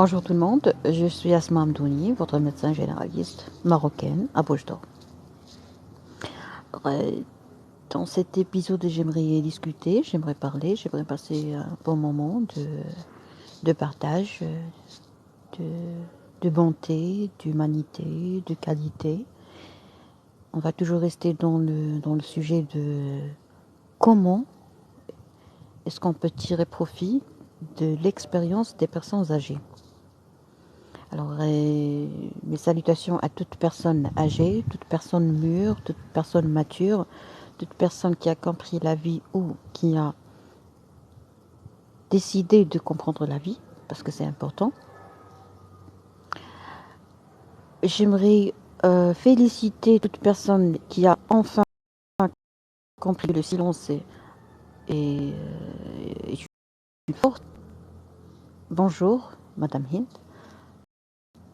Bonjour tout le monde, je suis Asma Amdouni, votre médecin généraliste marocaine à Bouche-d'Or. Dans cet épisode, j'aimerais discuter, j'aimerais parler, j'aimerais passer un bon moment de partage, de, de bonté, d'humanité, de qualité. On va toujours rester dans le sujet de comment est-ce qu'on peut tirer profit de l'expérience des personnes âgées. Alors, mes salutations à toute personne âgée, toute personne mûre, toute personne mature, toute personne qui a compris la vie ou qui a décidé de comprendre la vie, parce que c'est important. J'aimerais féliciter toute personne qui a enfin compris que le silence est une force. Bonjour, Madame Hind.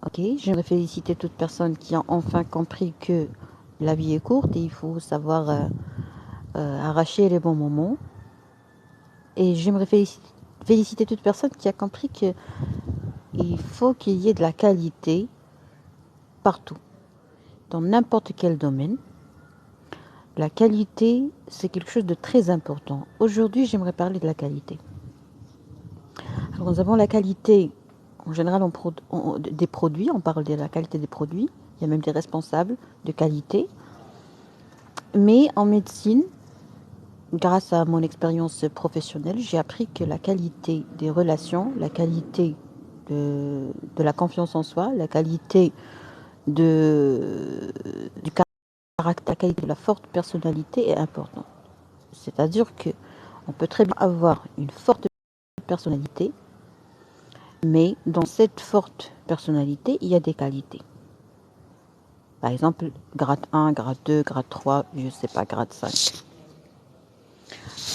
Ok, j'aimerais féliciter toute personne qui a enfin compris que la vie est courte et il faut savoir arracher les bons moments. Et j'aimerais féliciter toute personne qui a compris qu'il faut qu'il y ait de la qualité partout, dans n'importe quel domaine. La qualité, c'est quelque chose de très important. Aujourd'hui, j'aimerais parler de la qualité. Alors, nous avons la qualité, en général, des produits, on parle de la qualité des produits, il y a même des responsables de qualité. Mais en médecine, grâce à mon expérience professionnelle, j'ai appris que la qualité des relations, la qualité de la confiance en soi, la qualité du caractère, la qualité de la forte personnalité est importante. C'est-à-dire que on peut très bien avoir une forte personnalité, mais dans cette forte personnalité, il y a des qualités. Par exemple, grade 1, grade 2, grade 3, je ne sais pas, grade 5.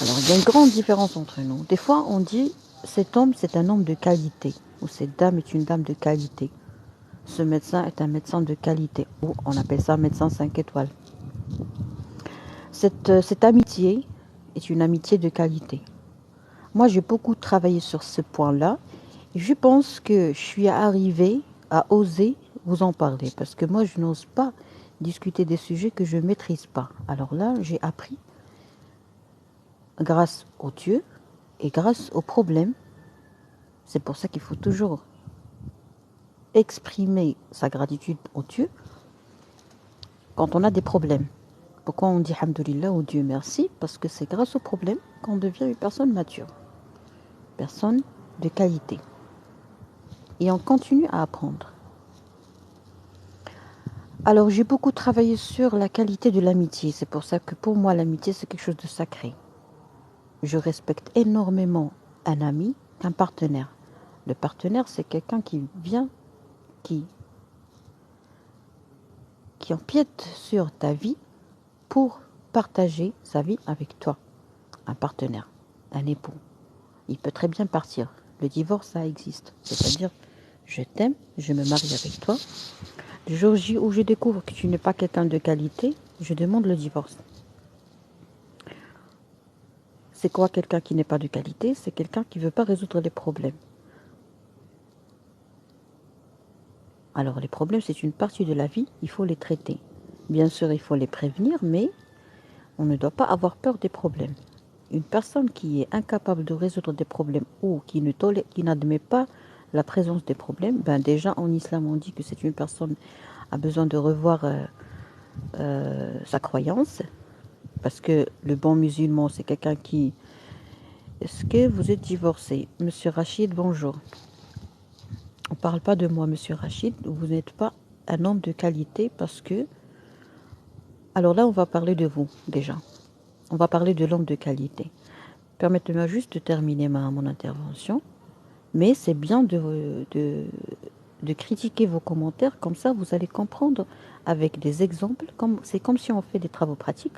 Alors, il y a une grande différence entre nous. Des fois, on dit, cet homme, c'est un homme de qualité, ou cette dame est une dame de qualité. Ce médecin est un médecin de qualité, ou on appelle ça médecin 5 étoiles. Cette amitié est une amitié de qualité. Moi, j'ai beaucoup travaillé sur ce point-là, et je pense que je suis arrivée à oser vous en parler, parce que moi, je n'ose pas discuter des sujets que je ne maîtrise pas. Alors là, j'ai appris grâce aux dieux et grâce aux problèmes. C'est pour ça qu'il faut toujours exprimer sa gratitude au Dieu quand on a des problèmes. Pourquoi on dit Alhamdulillah ou Dieu merci? Parce que c'est grâce aux problèmes qu'on devient une personne mature, personne de qualité. Et on continue à apprendre. Alors j'ai beaucoup travaillé sur la qualité de l'amitié. C'est pour ça que pour moi l'amitié c'est quelque chose de sacré. Je respecte énormément un ami qu'un partenaire. Le partenaire c'est quelqu'un qui vient, qui empiète sur ta vie pour partager sa vie avec toi. Un partenaire, un époux. Il peut très bien partir. Le divorce, ça existe. C'est-à-dire, je t'aime, je me marie avec toi. Le jour J où je découvre que tu n'es pas quelqu'un de qualité, je demande le divorce. C'est quoi quelqu'un qui n'est pas de qualité? C'est quelqu'un qui ne veut pas résoudre les problèmes. Alors les problèmes, c'est une partie de la vie, il faut les traiter. Bien sûr, il faut les prévenir, mais on ne doit pas avoir peur des problèmes. Une personne qui est incapable de résoudre des problèmes ou qui n'admet pas la présence des problèmes, ben déjà en islam on dit que c'est une personne qui a besoin de revoir sa croyance, parce que le bon musulman c'est quelqu'un qui... Est-ce que vous êtes divorcé? Monsieur Rachid, bonjour. On ne parle pas de moi, monsieur Rachid, vous n'êtes pas un homme de qualité parce que... Alors là on va parler de vous déjà. On va parler de l'homme de qualité. Permettez-moi juste de terminer mon intervention. Mais c'est bien de critiquer vos commentaires, comme ça vous allez comprendre avec des exemples, c'est comme si on fait des travaux pratiques,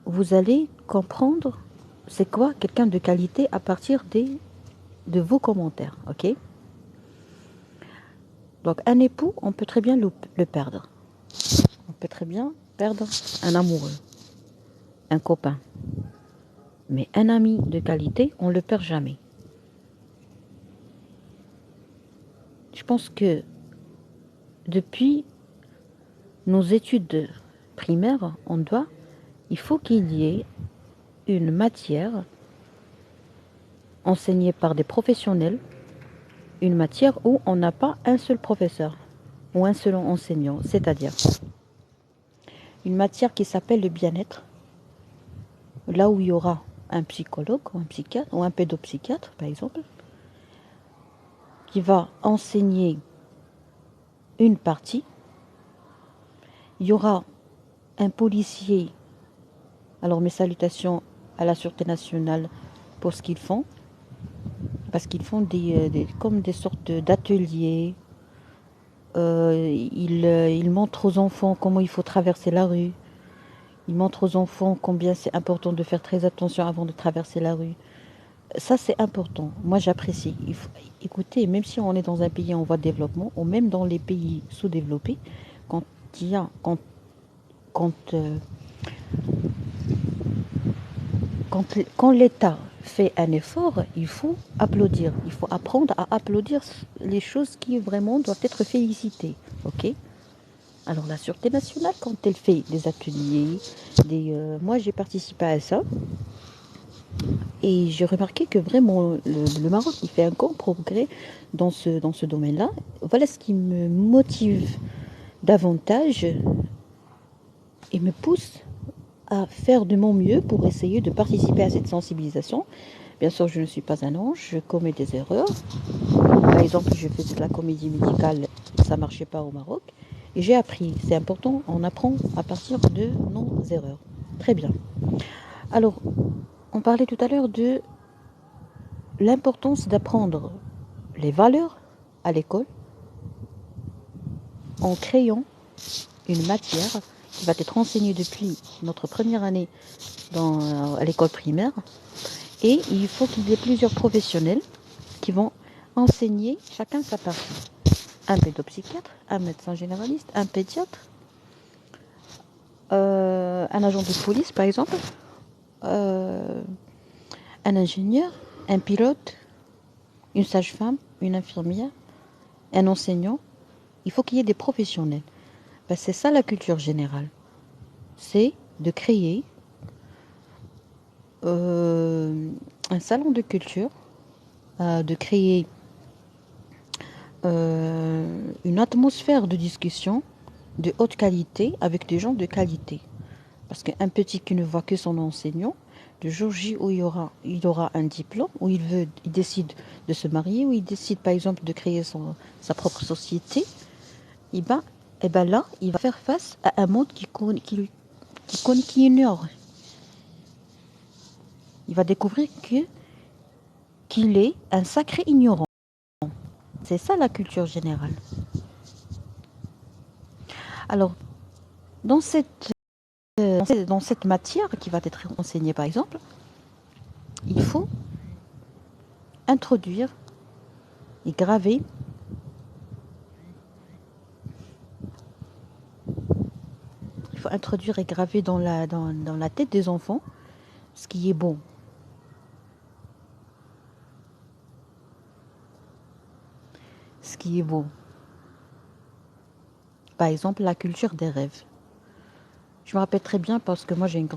vous allez comprendre c'est quoi quelqu'un de qualité à partir de vos commentaires, ok? Donc un époux, on peut très bien le perdre. On peut très bien perdre un amoureux, un copain. Mais un ami de qualité, on ne le perd jamais. pense que depuis nos études primaires, il faut qu'il y ait une matière enseignée par des professionnels, une matière où on n'a pas un seul professeur ou un seul enseignant, c'est-à-dire une matière qui s'appelle le bien-être, là où il y aura un psychologue ou un psychiatre ou un pédopsychiatre, par exemple, qui va enseigner une partie. Il y aura un policier, alors mes salutations à la Sûreté nationale pour ce qu'ils font, parce qu'ils font comme des sortes d'ateliers. Ils montrent aux enfants comment il faut traverser la rue. Ils montrent aux enfants combien c'est important de faire très attention avant de traverser la rue. Ça, c'est important. Moi, j'apprécie. Écoutez, même si on est dans un pays en voie de développement, ou même dans les pays sous-développés, quand il y a, quand, quand l'État fait un effort, il faut applaudir. Il faut apprendre à applaudir les choses qui vraiment doivent être félicitées. Ok? Alors la Sûreté nationale, quand elle fait des ateliers, moi j'ai participé à ça, et j'ai remarqué que vraiment le Maroc il fait un grand progrès dans ce domaine-là. Voilà ce qui me motive davantage et me pousse à faire de mon mieux pour essayer de participer à cette sensibilisation. Bien sûr, je ne suis pas un ange, je commets des erreurs. Par exemple, je faisais de la comédie musicale, ça ne marchait pas au Maroc. Et j'ai appris, c'est important, on apprend à partir de nos erreurs. Très bien. Alors, on parlait tout à l'heure de l'importance d'apprendre les valeurs à l'école en créant une matière qui va être enseignée depuis notre première année à l'école primaire. Et il faut qu'il y ait plusieurs professionnels qui vont enseigner chacun sa partie. Un pédopsychiatre, un médecin généraliste, un pédiatre, un agent de police par exemple, un ingénieur, un pilote, une sage-femme, une infirmière, un enseignant. Il faut qu'il y ait des professionnels. Ben, c'est ça la culture générale. C'est de créer un salon de culture, de créer une atmosphère de discussion de haute qualité avec des gens de qualité. Parce qu'un petit qui ne voit que son enseignant, le jour J où il aura un diplôme, où il décide de se marier, où il décide par exemple de créer sa propre société, et ben là, il va faire face à un monde qu'il ignore. Il va découvrir qu'il est un sacré ignorant. C'est ça la culture générale. Alors, dans cette matière qui va être enseignée par exemple, il faut introduire et graver dans la tête des enfants ce qui est bon. Ce qui est beau. Par exemple, la culture des rêves. Je me rappelle très bien parce que moi j'ai une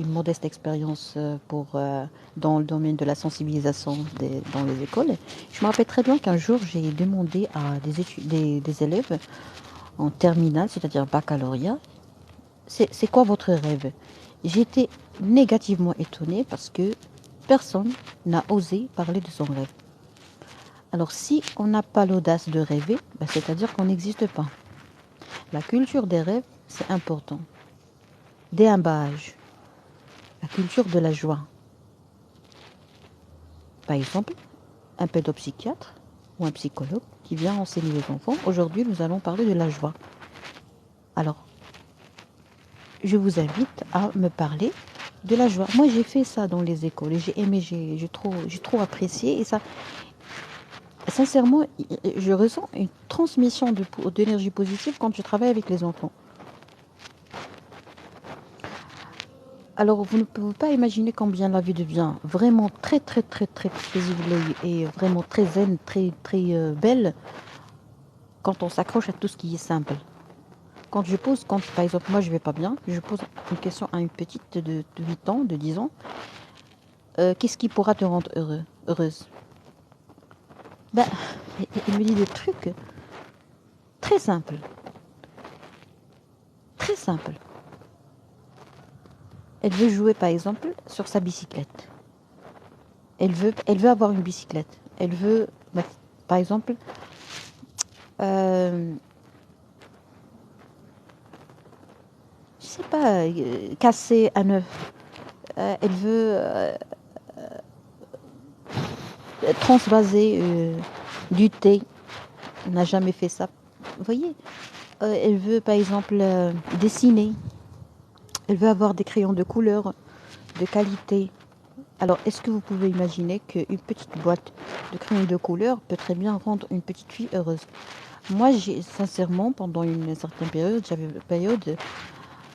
modeste expérience dans le domaine de la sensibilisation dans les écoles. Je me rappelle très bien qu'un jour j'ai demandé à des élèves en terminale, c'est-à-dire baccalauréat, c'est quoi votre rêve? J'ai été négativement étonnée parce que personne n'a osé parler de son rêve. Alors si on n'a pas l'audace de rêver, c'est-à-dire qu'on n'existe pas. La culture des rêves, c'est important. Dès un bas âge, la culture de la joie. Par exemple, un pédopsychiatre ou un psychologue qui vient enseigner les enfants. Aujourd'hui, nous allons parler de la joie. Alors, je vous invite à me parler de la joie. Moi, j'ai fait ça dans les écoles et j'ai aimé, j'ai trop apprécié. Et ça, sincèrement, je ressens une transmission d'énergie positive quand je travaille avec les enfants. Alors, vous ne pouvez pas imaginer combien la vie devient vraiment très, très, très, très paisible et vraiment très zen, très, très belle quand on s'accroche à tout ce qui est simple. Quand par exemple, moi je vais pas bien, je pose une question à une petite de 8 ans, de 10 ans, qu'est-ce qui pourra te rendre heureuse? Ben, elle me dit des trucs très simples, très simples. Elle veut jouer par exemple sur sa bicyclette. Elle veut avoir une bicyclette. Elle veut, par exemple, je sais pas, casser un œuf. Elle veut transvaser du thé. Elle n'a jamais fait ça. Vous voyez, elle veut par exemple dessiner. Elle veut avoir des crayons de couleur, de qualité. Alors, est-ce que vous pouvez imaginer qu'une petite boîte de crayons de couleur peut très bien rendre une petite fille heureuse? Moi, sincèrement, pendant une certaine période, j'avais une période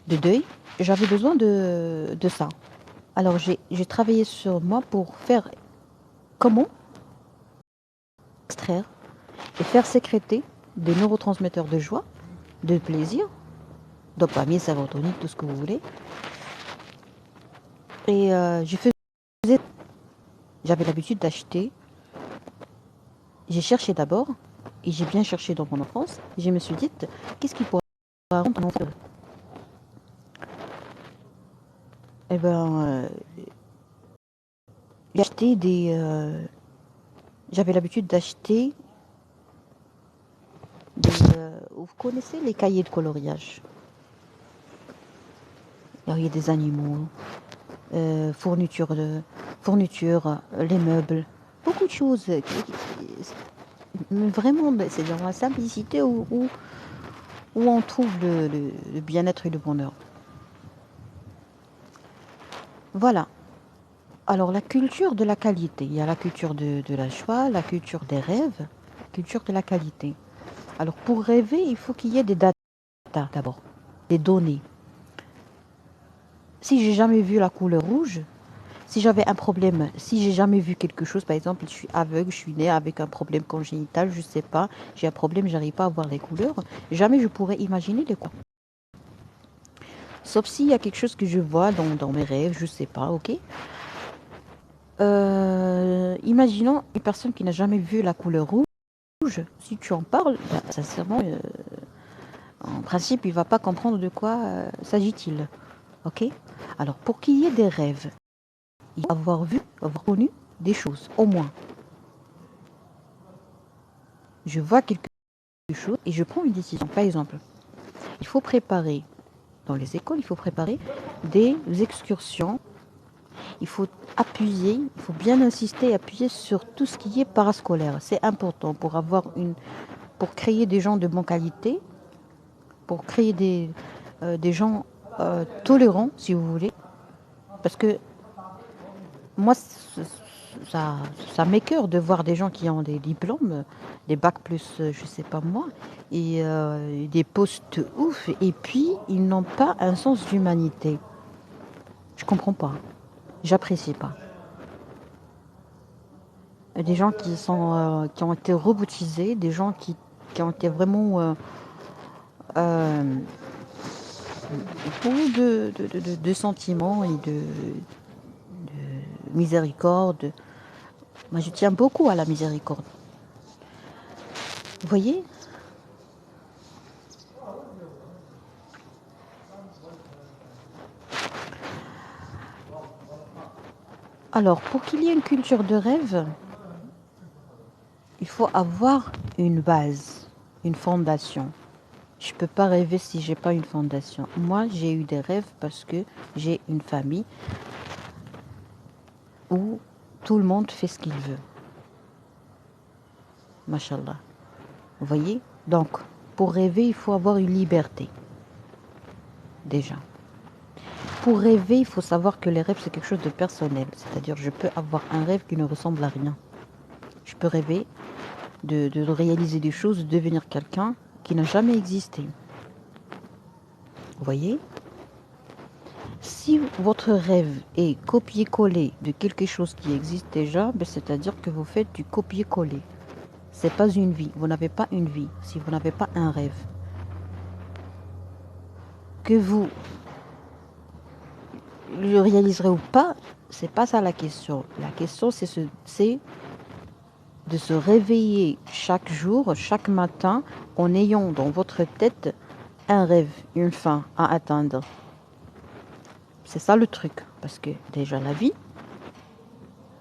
de deuil, j'avais besoin de ça. Alors, j'ai travaillé sur moi pour faire comment extraire et faire sécréter des neurotransmetteurs de joie, de plaisir, dopamine, sérotonine, tout ce que vous voulez. Et j'avais l'habitude d'acheter. J'ai cherché d'abord, et j'ai bien cherché dans mon enfance, et je me suis dit, qu'est-ce qui pourrait rendre un enfant heureux? Eh ben, j'ai acheté j'avais l'habitude d'acheter vous connaissez les cahiers de coloriage? Alors, il y a des animaux, fourniture, les meubles, beaucoup de choses. Mais vraiment, c'est dans la simplicité où on trouve le bien-être et le bonheur. Voilà. Alors, la culture de la qualité. Il y a la culture de la joie, la culture des rêves, la culture de la qualité. Alors, pour rêver, il faut qu'il y ait des datas d'abord, des données. Si j'ai jamais vu la couleur rouge, si j'avais un problème, si j'ai jamais vu quelque chose, par exemple, je suis aveugle, je suis née avec un problème congénital, je sais pas, j'ai un problème, j'arrive pas à voir les couleurs, jamais je pourrais imaginer les couleurs. Sauf s'il y a quelque chose que je vois dans mes rêves, je sais pas, ok. Imaginons une personne qui n'a jamais vu la couleur rouge, si tu en parles, ben, sincèrement, en principe, il va pas comprendre de quoi s'agit-il, ok. Alors, pour qu'il y ait des rêves, il faut avoir vu, avoir connu des choses, au moins. Je vois quelque chose et je prends une décision. Par exemple, il faut préparer, dans les écoles, il faut préparer des excursions. Il faut appuyer, il faut bien insister et appuyer sur tout ce qui est parascolaire. C'est important pour créer des gens de bonne qualité, pour créer des gens tolérants, si vous voulez. Parce que moi, ça m'écoeure de voir des gens qui ont des diplômes, des bacs plus, je sais pas moi, et des postes ouf, et puis ils n'ont pas un sens d'humanité. Je comprends pas, j'apprécie pas. Des gens qui ont été robotisés, des gens qui ont été vraiment beaucoup de sentiments et de miséricorde. Moi, je tiens beaucoup à la miséricorde. Vous voyez? Alors, pour qu'il y ait une culture de rêve, il faut avoir une base, une fondation. Je ne peux pas rêver si j'ai pas une fondation. Moi, j'ai eu des rêves parce que j'ai une famille où tout le monde fait ce qu'il veut. Mashallah. Vous voyez? Donc, pour rêver, il faut avoir une liberté. Déjà. Pour rêver, il faut savoir que les rêves, c'est quelque chose de personnel. C'est-à-dire, je peux avoir un rêve qui ne ressemble à rien. Je peux rêver de réaliser des choses, de devenir quelqu'un qui n'a jamais existé. Vous voyez? Si votre rêve est copier-coller de quelque chose qui existe déjà, ben c'est-à-dire que vous faites du copier-coller. C'est pas une vie. Vous n'avez pas une vie si vous n'avez pas un rêve. Que vous le réaliserez ou pas, c'est pas ça la question. La question, c'est de se réveiller chaque jour, chaque matin, en ayant dans votre tête un rêve, une fin à atteindre. C'est ça le truc. Parce que déjà la vie,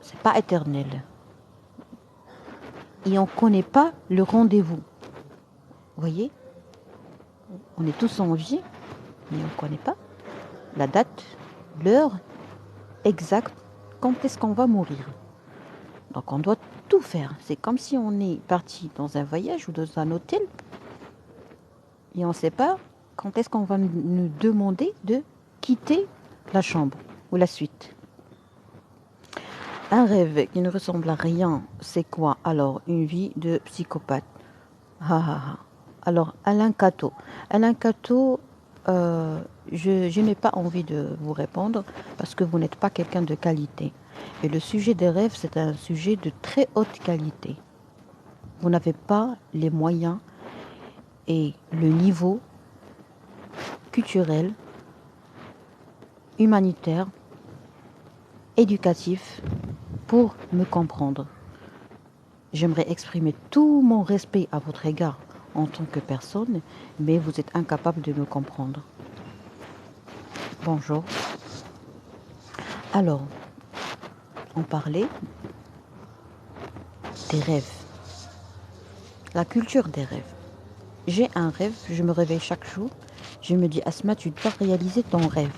c'est pas éternel. Et on ne connaît pas le rendez-vous. Vous voyez? On est tous en vie, mais on ne connaît pas la date, l'heure exacte, quand est-ce qu'on va mourir. Donc on doit tout faire. C'est comme si on est parti dans un voyage ou dans un hôtel et on ne sait pas quand est-ce qu'on va nous demander de quitter la chambre ou la suite. Un rêve qui ne ressemble à rien, c'est quoi? Alors, une vie de psychopathe. Alors, Alain Cateau. Alain Cateau, je n'ai pas envie de vous répondre parce que vous n'êtes pas quelqu'un de qualité. Et le sujet des rêves, c'est un sujet de très haute qualité. Vous n'avez pas les moyens et le niveau culturel, humanitaire, éducatif pour me comprendre. J'aimerais exprimer tout mon respect à votre égard en tant que personne, mais vous êtes incapable de me comprendre. Bonjour. Alors, on parlait des rêves. La culture des rêves. J'ai un rêve, je me réveille chaque jour, je me dis, Asma, tu dois réaliser ton rêve.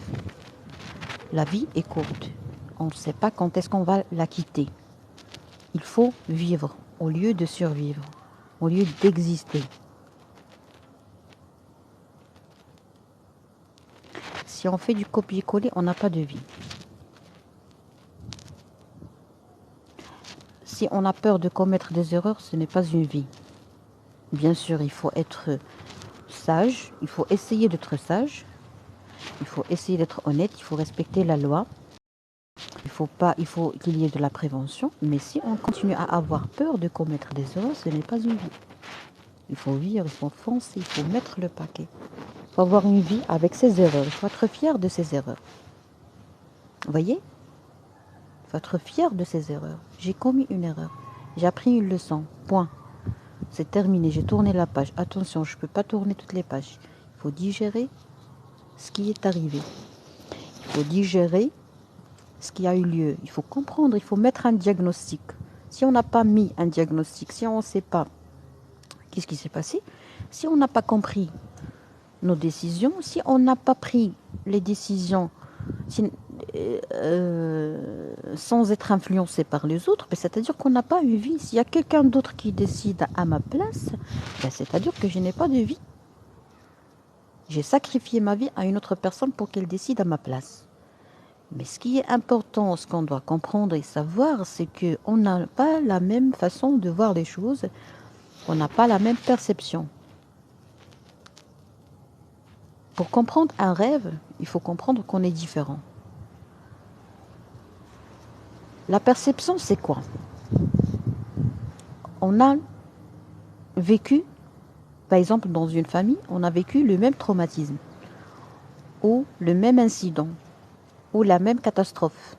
La vie est courte. On ne sait pas quand est-ce qu'on va la quitter. Il faut vivre au lieu de survivre, au lieu d'exister. Si on fait du copier-coller, on n'a pas de vie. Si on a peur de commettre des erreurs, ce n'est pas une vie. Bien sûr, il faut être sage, il faut essayer d'être sage, il faut essayer d'être honnête, il faut respecter la loi. Il faut qu'il y ait de la prévention, mais si on continue à avoir peur de commettre des erreurs, ce n'est pas une vie. Il faut vivre, il faut foncer, il faut mettre le paquet. Il faut avoir une vie avec ses erreurs, il faut être fier de ses erreurs. Vous voyez? Il faut être fier de ses erreurs. J'ai commis une erreur, j'ai appris une leçon, point. C'est terminé, j'ai tourné la page. Attention, je ne peux pas tourner toutes les pages. Il faut digérer ce qui est arrivé. Il faut digérer ce qui a eu lieu. Il faut comprendre, il faut mettre un diagnostic. Si on n'a pas mis un diagnostic, si on ne sait pas qu'est-ce qui s'est passé, si on n'a pas compris nos décisions, si on n'a pas pris les décisions sans être influencé par les autres, ben c'est-à-dire qu'on n'a pas une vie. S'il y a quelqu'un d'autre qui décide à ma place, ben c'est-à-dire que je n'ai pas de vie. J'ai sacrifié ma vie à une autre personne pour qu'elle décide à ma place. Mais ce qui est important, ce qu'on doit comprendre et savoir, c'est qu'on n'a pas la même façon de voir les choses, on n'a pas la même perception. Pour comprendre un rêve, il faut comprendre qu'on est différent. La perception, c'est quoi? On a vécu, par exemple dans une famille, on a vécu le même traumatisme, ou le même incident, ou la même catastrophe.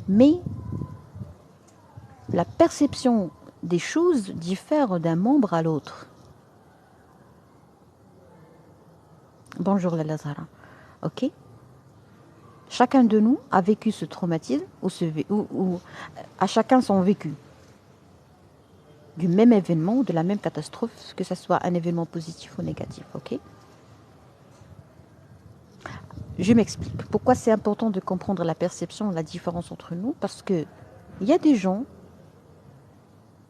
Mais la perception des choses diffère d'un membre à l'autre. Bonjour Lala Zahra. Ok? Chacun de nous a vécu ce traumatisme ou à chacun son vécu du même événement ou de la même catastrophe, que ce soit un événement positif ou négatif. Ok? Je m'explique. Pourquoi c'est important de comprendre la perception, la différence entre nous? Parce que il y a des gens,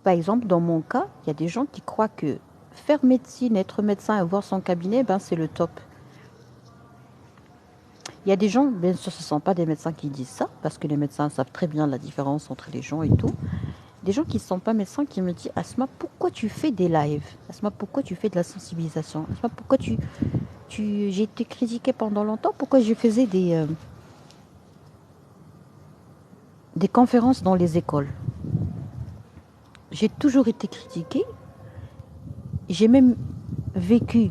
par exemple dans mon cas, il y a des gens qui croient que faire médecine, être médecin, avoir son cabinet, ben c'est le top. Il y a des gens, bien sûr, ce ne sont pas des médecins qui disent ça, parce que les médecins savent très bien la différence entre les gens et tout. Des gens qui ne sont pas médecins qui me disent, Asma, pourquoi tu fais des lives? Asma, pourquoi tu fais de la sensibilisation? Asma, pourquoi tu J'ai été critiquée pendant longtemps pourquoi je faisais des conférences dans les écoles. J'ai toujours été critiquée. J'ai même vécu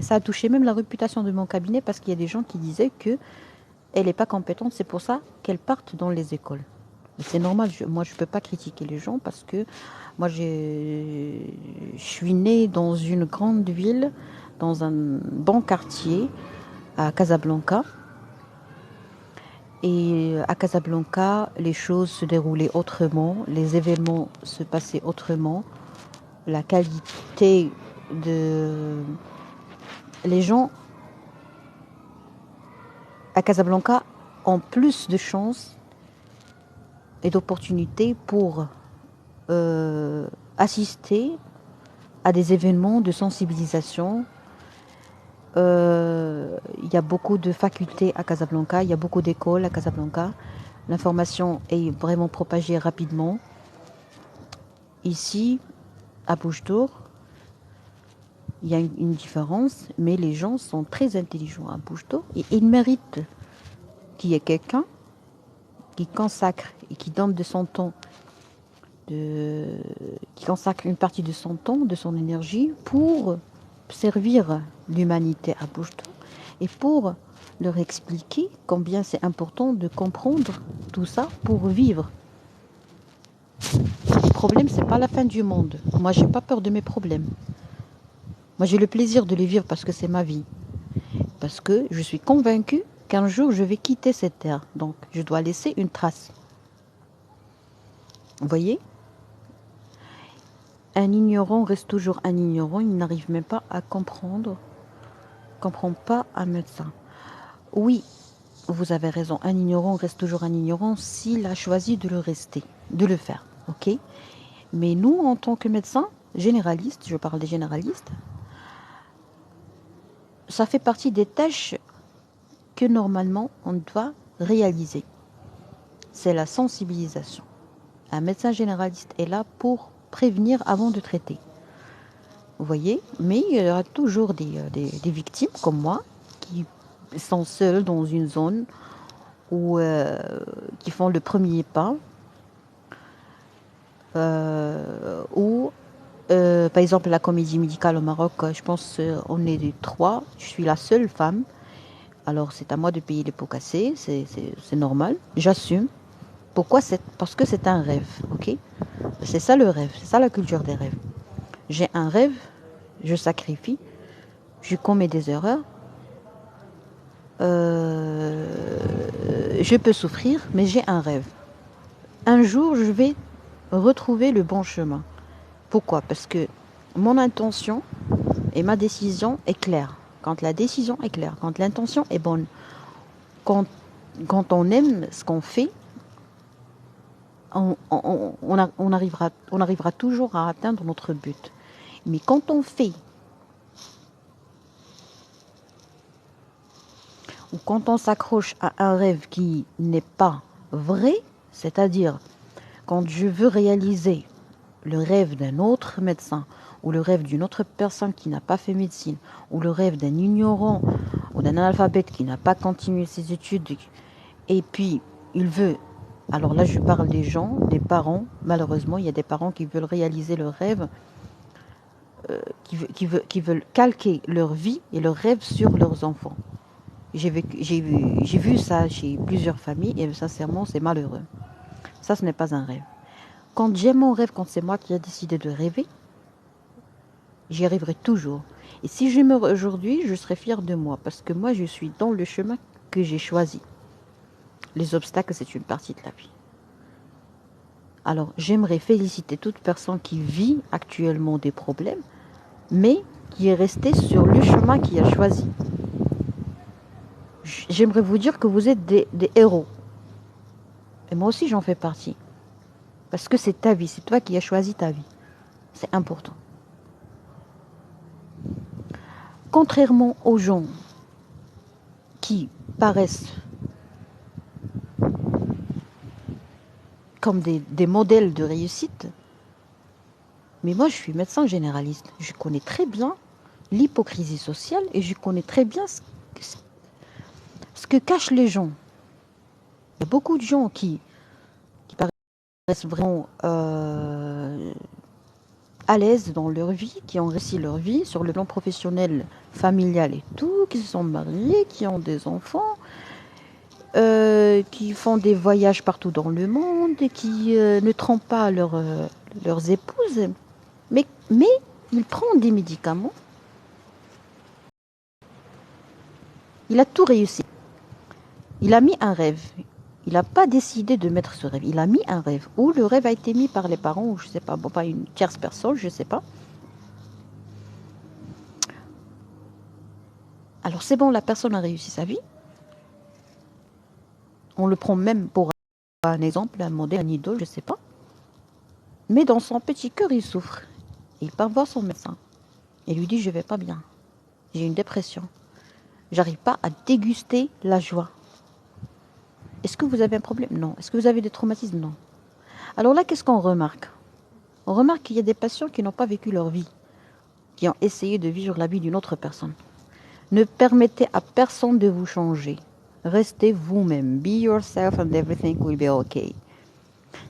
ça a touché même la réputation de mon cabinet parce qu'il y a des gens qui disaient qu'elle n'est pas compétente, c'est pour ça qu'elle parte dans les écoles. C'est normal, moi je ne peux pas critiquer les gens parce que moi je suis née dans une grande ville, dans un bon quartier à Casablanca. Et à Casablanca, les choses se déroulaient autrement, les événements se passaient autrement, la qualité de... Les gens à Casablanca ont plus de chances et d'opportunités pour assister à des événements de sensibilisation. Il y a beaucoup de facultés à Casablanca, il y a beaucoup d'écoles à Casablanca. L'information est vraiment propagée rapidement. Ici, à Bouche-d'Or, il y a une différence, mais les gens sont très intelligents à Bouche-d'Or et ils méritent qu'il y ait quelqu'un qui consacre et qui donne de son temps, qui consacre une partie de son temps, de son énergie pour servir l'humanité à Bouche-d'Or et pour leur expliquer combien c'est important de comprendre tout ça pour vivre. Les problèmes, c'est pas la fin du monde. Moi, j'ai pas peur de mes problèmes. Moi, j'ai le plaisir de les vivre parce que c'est ma vie. Parce que je suis convaincue qu'un jour, je vais quitter cette terre. Donc, je dois laisser une trace. Vous voyez ? Un ignorant reste toujours un ignorant. Il n'arrive même pas à comprendre. Il ne comprend pas un médecin. Oui, vous avez raison. Un ignorant reste toujours un ignorant s'il a choisi de le rester, de le faire. Ok ? Mais nous, en tant que médecins généralistes, je parle des généralistes, ça fait partie des tâches que normalement on doit réaliser. C'est la sensibilisation. Un médecin généraliste est là pour prévenir avant de traiter. Vous voyez ? Mais il y aura toujours des victimes comme moi qui sont seules dans une zone où, qui font le premier pas. Ou par exemple la comédie médicale au Maroc, je pense on est des 3, je suis la seule femme, alors c'est à moi de payer les pots cassés, c'est normal, j'assume. Pourquoi? Parce que c'est un rêve, ok? C'est ça le rêve, c'est ça la culture des rêves. J'ai un rêve, je sacrifie, je commets des erreurs, je peux souffrir, mais j'ai un rêve. Un jour, je vais retrouver le bon chemin. Pourquoi? Parce que mon intention et ma décision est claire. Quand la décision est claire, quand l'intention est bonne, quand on aime ce qu'on fait, on arrivera toujours à atteindre notre but. Mais quand on fait ou quand on s'accroche à un rêve qui n'est pas vrai, c'est-à-dire quand je veux réaliser le rêve d'un autre médecin ou le rêve d'une autre personne qui n'a pas fait médecine ou le rêve d'un ignorant ou d'un analphabète qui n'a pas continué ses études et puis il veut, alors là je parle des gens, des parents, malheureusement il y a des parents qui veulent réaliser leur rêve, qui veulent calquer leur vie et leurs rêves sur leurs enfants. J'ai vu ça chez plusieurs familles et sincèrement c'est malheureux. Ça ce n'est pas un rêve. Quand j'ai mon rêve, quand c'est moi qui ai décidé de rêver, j'y arriverai toujours. Et si je meurs aujourd'hui, je serai fière de moi parce que moi je suis dans le chemin que j'ai choisi. Les obstacles, c'est une partie de la vie. Alors, j'aimerais féliciter toute personne qui vit actuellement des problèmes, mais qui est restée sur le chemin qu'il a choisi. J'aimerais vous dire que vous êtes des héros. Et moi aussi, j'en fais partie. Parce que c'est ta vie, c'est toi qui as choisi ta vie. C'est important. Contrairement aux gens qui paraissent comme des modèles de réussite, mais moi je suis médecin généraliste. Je connais très bien l'hypocrisie sociale et je connais très bien ce que cachent les gens. Il y a beaucoup de gens qui paraissent vraiment à l'aise dans leur vie, qui ont réussi leur vie sur le plan professionnel, familial et tout, qui se sont mariés, qui ont des enfants, qui font des voyages partout dans le monde et qui ne trompent pas leurs épouses. Mais il prend des médicaments. Il a tout réussi. Il a mis un rêve. Il n'a pas décidé de mettre ce rêve. Il a mis un rêve. Ou le rêve a été mis par les parents, ou je ne sais pas, bon, pas une tierce personne, je ne sais pas. Alors c'est bon, la personne a réussi sa vie. On le prend même pour un exemple, un modèle, un idole, je ne sais pas. Mais dans son petit cœur, il souffre. Il part voir son médecin. Il lui dit, je ne vais pas bien. J'ai une dépression. J'arrive pas à déguster la joie. Est-ce que vous avez un problème? Non. Est-ce que vous avez des traumatismes? Non. Alors là, qu'est-ce qu'on remarque? On remarque qu'il y a des patients qui n'ont pas vécu leur vie, qui ont essayé de vivre la vie d'une autre personne. Ne permettez à personne de vous changer. Restez vous-même. Be yourself and everything will be okay.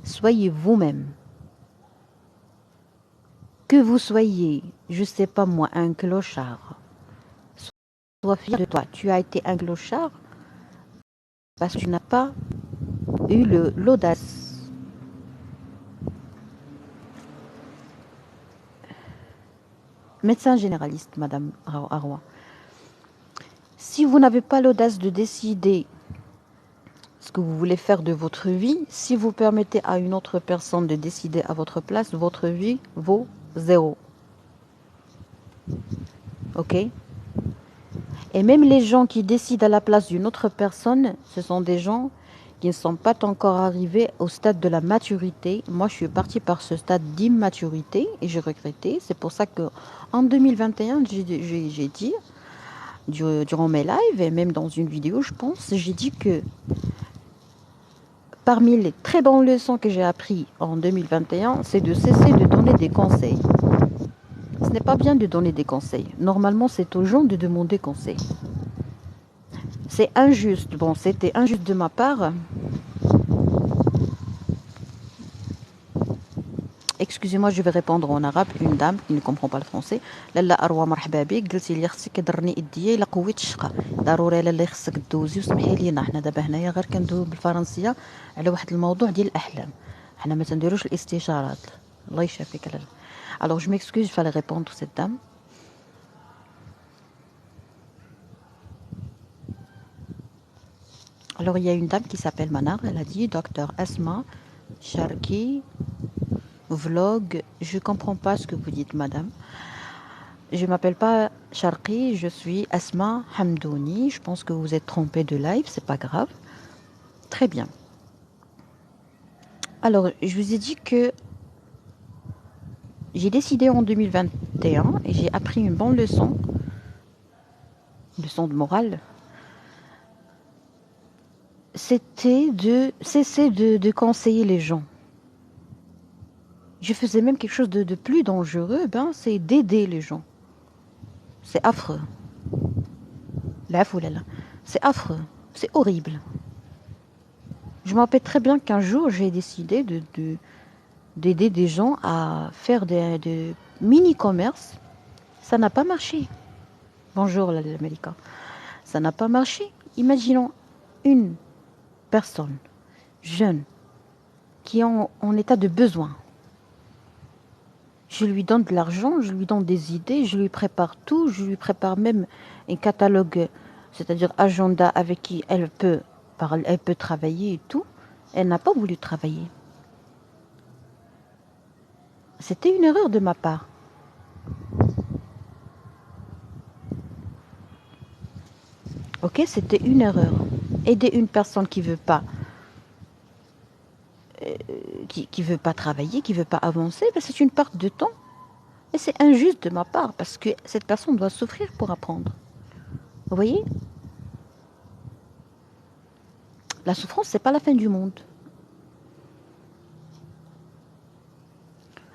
Soyez vous-même. Que vous soyez, je sais pas moi, un clochard. Sois fier de toi. Tu as été un clochard parce que tu n'as pas eu l'audace. Médecin généraliste, Madame Arwa. Si vous n'avez pas l'audace de décider ce que vous voulez faire de votre vie, si vous permettez à une autre personne de décider à votre place, votre vie vaut 0. Ok? Et même les gens qui décident à la place d'une autre personne, ce sont des gens qui ne sont pas encore arrivés au stade de la maturité. Moi, je suis partie par ce stade d'immaturité et j'ai regretté. C'est pour ça que en 2021, j'ai dit, durant mes lives et même dans une vidéo, je pense, j'ai dit que parmi les très bonnes leçons que j'ai apprises en 2021, c'est de cesser de donner des conseils. Ce n'est pas bien de donner des conseils. Normalement, c'est aux gens de demander conseil. C'est injuste. Bon, c'était injuste de ma part. Excusez-moi, je vais répondre en arabe. Une dame qui ne comprend pas le français. لالا أروى مرحبا بك. قلتي لي خصك كضرني إيديا إلا قويت الشقة. ضروري لالا خصك دوزي وسمحي لينا حنا دابا هنايا غير كندويو بالفرنسية على واحد الموضوع ديال الأحلام. حنا ما تنديروش الاستشارات. الله يشافيك لالا. Alors je m'excuse, il fallait répondre cette dame. Alors il y a une dame qui s'appelle Manar, elle a dit Docteur Asma Sharki vlog, je comprends pas ce que vous dites madame. Je m'appelle pas Sharki, je suis Asma Hamdouni, je pense que vous êtes trompé de live, c'est pas grave. Très bien. Alors je vous ai dit que j'ai décidé en 2021 et j'ai appris une bonne leçon de morale. C'était de cesser de conseiller les gens. Je faisais même quelque chose de plus dangereux, c'est d'aider les gens. C'est affreux. Là, c'est affreux. C'est horrible. Je me rappelle très bien qu'un jour, j'ai décidé d'aider des gens à faire des mini-commerces. Ça n'a pas marché. Bonjour, l'Américain. Ça n'a pas marché. Imaginons une personne jeune qui est en état de besoin. Je lui donne de l'argent, je lui donne des idées, je lui prépare tout, je lui prépare même un catalogue, c'est-à-dire agenda avec qui elle peut travailler et tout. Elle n'a pas voulu travailler. C'était une erreur de ma part. Ok, c'était une erreur. Aider une personne qui veut pas, qui veut pas travailler, qui veut pas avancer, c'est une perte de temps. Et c'est injuste de ma part parce que cette personne doit souffrir pour apprendre. Vous voyez? La souffrance, c'est pas la fin du monde.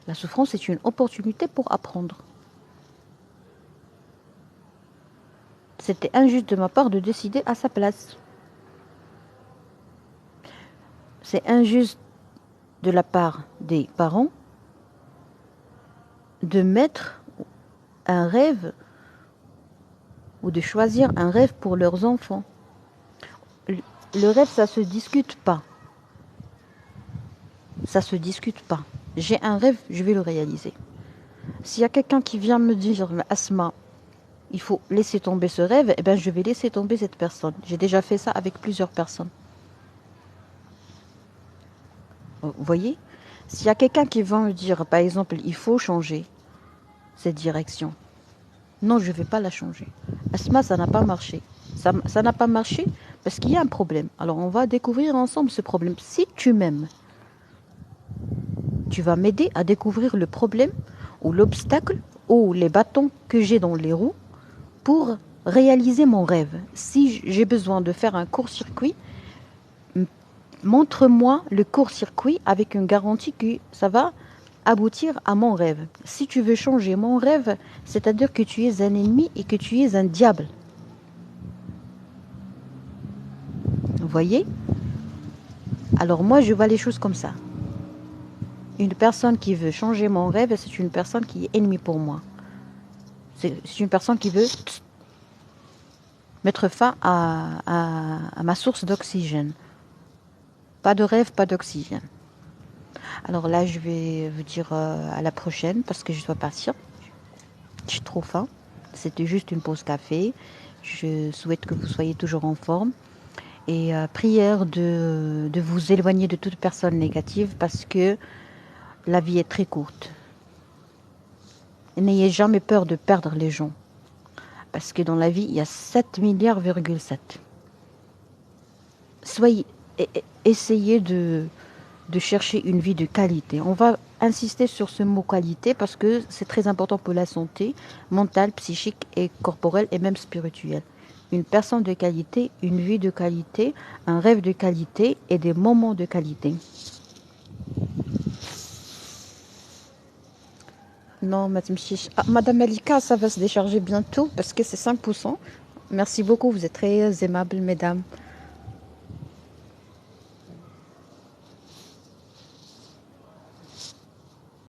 La souffrance est une opportunité pour apprendre. C'était injuste de ma part de décider à sa place. C'est injuste de la part des parents de mettre un rêve ou de choisir un rêve pour leurs enfants. Le rêve, ça se discute pas. Ça se discute pas. J'ai un rêve, je vais le réaliser. S'il y a quelqu'un qui vient me dire, Asma, il faut laisser tomber ce rêve, eh ben je vais laisser tomber cette personne. J'ai déjà fait ça avec plusieurs personnes. Vous voyez? S'il y a quelqu'un qui va me dire, par exemple, il faut changer cette direction. Non, je ne vais pas la changer. Asma, ça n'a pas marché. Ça n'a pas marché parce qu'il y a un problème. Alors, on va découvrir ensemble ce problème. Si tu m'aimes, tu vas m'aider à découvrir le problème ou l'obstacle ou les bâtons que j'ai dans les roues pour réaliser mon rêve. Si j'ai besoin de faire un court-circuit, montre-moi le court-circuit avec une garantie que ça va aboutir à mon rêve. Si tu veux changer mon rêve, c'est-à-dire que tu es un ennemi et que tu es un diable. Vous voyez? Alors moi, je vois les choses comme ça. Une personne qui veut changer mon rêve, c'est une personne qui est ennemie pour moi. C'est une personne qui veut mettre fin à ma source d'oxygène. Pas de rêve, pas d'oxygène. Alors là, je vais vous dire à la prochaine parce que je dois partir. J'ai trop faim. C'était juste une pause café. Je souhaite que vous soyez toujours en forme. Et prière de vous éloigner de toute personne négative parce que la vie est très courte. N'ayez jamais peur de perdre les gens. Parce que dans la vie, il y a 7 milliards,7. Essayez de chercher une vie de qualité. On va insister sur ce mot qualité parce que c'est très important pour la santé mentale, psychique et corporelle et même spirituelle. Une personne de qualité, une vie de qualité, un rêve de qualité et des moments de qualité. Non, Madame Chiche. Ah, Madame Malika, ça va se décharger bientôt parce que c'est 5%. Merci beaucoup, vous êtes très aimables, mesdames.